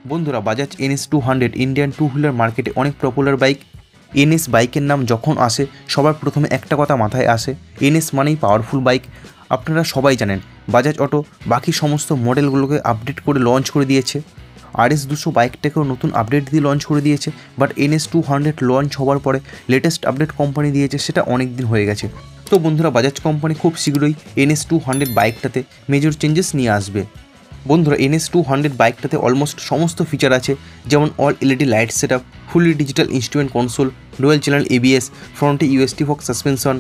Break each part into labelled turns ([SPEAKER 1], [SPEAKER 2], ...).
[SPEAKER 1] বন্ধুরা, Bajaj NS 200 Indian two wheeler মার্কেটে অনেক পপুলার বাইক। NS বাইকের নাম যখন আসে সবার প্রথমে একটা কথা মাথায় আসে, NS মানেই পাওয়ারফুল বাইক। আপনারা সবাই জানেন বাজাজ অটো বাকি সমস্ত মডেলগুলোকে আপডেট করে লঞ্চ করে দিয়েছে। RS 200 বাইকটাকেও নতুন আপডেট দিয়ে লঞ্চ করে দিয়েছে, বাট NS 200 লঞ্চ হওয়ার পরে লেটেস্ট আপডেট কোম্পানি দিয়েছে, সেটা অনেক দিন হয়ে গেছে। তো বন্ধুরা, বাজাজ কোম্পানি খুব শীঘ্রই NS 200 বাইকটাতে মেজর চেঞ্জেস নিয়ে আসবে। বন্ধুরা, NS 200 বাইকটাতে অলমোস্ট সমস্ত ফিচার আছে, যেমন all LED light set up, fully digital instrument console, dual channel ABS, ফ্রন্টে UST fork suspension.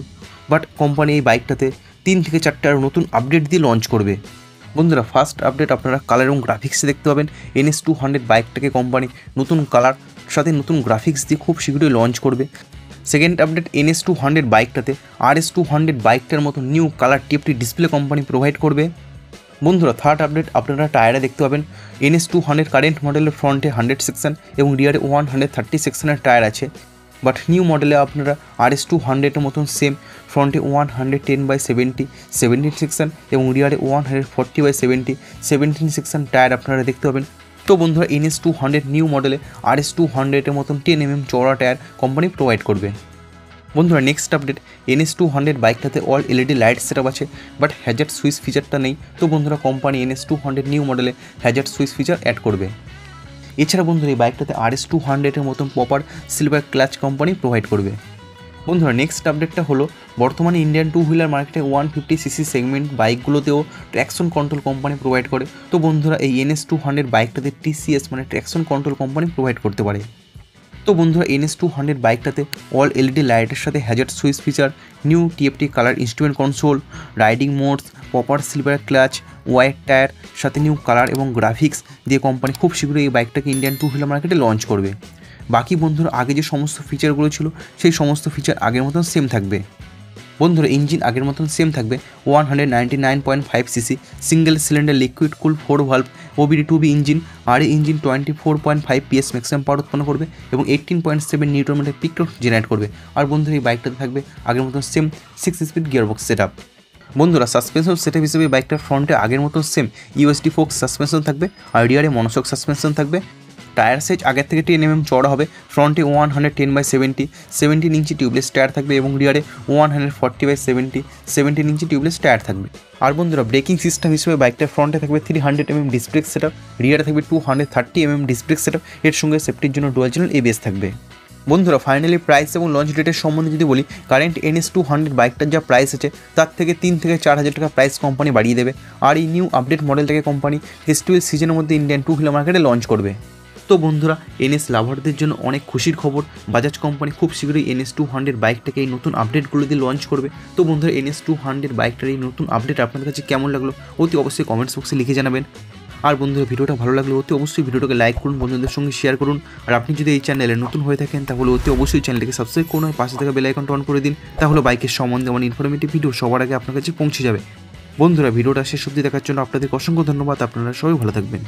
[SPEAKER 1] But company এই বাইকটাতে 3 থেকে 4টা নতুন আপডেট দিয়ে লঞ্চ করবে। বন্ধুরা, ফার্স্ট আপডেট আপনারা কালার এবং গ্রাফিক্সে দেখতে পাবেন। NS 200 বাইকটাকে কোম্পানি নতুন কালার সাথে নতুন গ্রাফিক্স দিয়ে খুব শীঘ্রই লঞ্চ করবে। সেকেন্ড আপডেট, NS 200 বাইকটাতে RS 200 বাইকটার মতো new colour TFT display company provide করবে। বন্ধুরা, থার্ড আপডেট আপনারা টায়ারে দেখতে পাবেন। NS 200 কারেন্ট মডেলের ফ্রন্টে 100 সেকশন এবং রিয়ারে 130 সেকশনের টায়ার আছে, বাট নিউ মডেলে আপনারা RS 200-এর মতন সেম ফ্রন্টে 110/70 17 সেকশন এবং রিয়ারে 140/70 17 সেকশন টায়ার আপনারা দেখতে পাবেন। তো বন্ধুরা, NS 200 নিউ মডেলে RS 200-এর মতন 10 mm চওড়া টায়ার কোম্পানি প্রোভাইড করবে। বন্ধুরা, নেক্সট আপডেট, NS 200 বাইকটাতে all LED light set up আছে, বাট হ্যাজার্ড সুইচ ফিচারটা নেই। তো বন্ধুরা, কোম্পানি NS 200 নিউ মডেলে হ্যাজার্ড সুইচ ফিচার অ্যাড করবে। এছাড়া বন্ধুরা, এই বাইকটাতে RS 200-এর মতন proper silver clutch company provide করবে। বন্ধুরা, নেক্সট আপডেটটা হলো বর্তমানে ইন্ডিয়ান টু হুইলার মার্কেটে 150cc সেগমেন্ট বাইকগুলোতেও ট্র্যাকশন কন্ট্রোল কোম্পানি প্রোভাইড করে। তো বন্ধুরা, এই NS 200 বাইকটাতে TCS মানে ট্র্যাকশন কন্ট্রোল কোম্পানি প্রোভাইড করতে পারে। তো বন্ধুরা, NS 200 বাইকটাতে অল LED লাইটের সাথে hazard switch feature, new TFT colour instrument console, riding modes, proper silver clutch, wide tyre সাথে নিউ কালার এবং গ্রাফিক্স দিয়ে কোম্পানি খুব শীঘ্রই এই বাইকটাকে ইন্ডিয়ান টু হুইলার মার্কেটে লঞ্চ করবে। বাকি বন্ধুরা, আগে যে সমস্ত ফিচারগুলো ছিল সেই সমস্ত ফিচার আগের মতন সেম থাকবে। বন্ধুরা, ইঞ্জিন আগের মতন সেম থাকবে। 199.5cc single cylinder liquid cool 4 valve OBD2B engine. আর এই ইঞ্জিন 24.5 PS ম্যাক্সিমাম পাওয়ার উৎপন্ন করবে এবং 18.7 newton metre peak torque generate করবে। আর বন্ধুরা, এই বাইকটাতে থাকবে আগের মতন same 6 speed gearbox set up. বন্ধুরা, সাসপেনশন সেট আপ হিসেবে বাইকটার ফ্রন্টে আগের মতন সেম USD ফোক সাসপেনশন থাকবে আর রিয়ারে মনোশক সাসপেনশন থাকবে। টায়ার সাইজ আগের থেকে 10 mm চড়া হবে। ফ্রন্টে 110/70 17 ইঞ্চি টিউবলেস টায়ার থাকবে এবং রিয়ারে 140/70 17 ইঞ্চি টিউবলেস টায়ার থাকবে। আর বন্ধুরা, ব্রেকিং সিস্টেম হিসেবে বাইকটার ফ্রন্টে থাকবে 300 mm disc brake set up, রিয়ারে থাকবে 230 mm disc brake set up. এর সঙ্গে সেফটির জন্য ডুয়াল চ্যানেল ABS থাকবে। বন্ধুরা, ফাইনালি প্রাইস এবং লঞ্চ ডেটের সম্বন্ধে যদি বলি, কারেন্ট NS 200 বাইকটার যা প্রাইস আছে তার থেকে 3 থেকে 4 হাজার টাকা প্রাইস কোম্পানি বাড়িয়ে দেবে। আর এই নিউ আপডেট মডেলটাকে কোম্পানি ফেস্টিভ্যাল সিজনের মধ্যে ইন্ডিয়ান টু হুইলার মার্কেটে লঞ্চ করবে। তো বন্ধুরা, NS লাভারদের জন্য অনেক খুশির খবর, বাজাজ কোম্পানি খুব শীঘ্রই NS 200 বাইকটাকে এই নতুন আপডেটগুলো দিয়ে লঞ্চ করবে। তো বন্ধুরা, NS 200 বাইকটার এই নতুন আপডেট আপনাদের কাছে কেমন লাগলো অতি অবশ্যই কমেন্টস বক্সে লিখে জানাবেন। আর বন্ধুরা, ভিডিওটা ভালো লাগলে অতি অবশ্যই ভিডিওটাকে লাইক করুন, বন্ধুদের সঙ্গে শেয়ার করুন। আর আপনি যদি এই চ্যানেলে নতুন হয়ে থাকেন তাহলে অতি অবশ্যই চ্যানেলটিকে সাবস্ক্রাইব করুন আর পাশে থাকা বেল আইকনটা অন করে দিন, তাহলে বাইকের সম্বন্ধে আমার ইনফরমেটিভ ভিডিও সবার আগে আপনার কাছে পৌঁছে যাবে। বন্ধুরা, ভিডিওটা শেষ অবধি দেখার জন্য আপনাদের অসংখ্য ধন্যবাদ। আপনারা সবাই ভালো থাকবেন।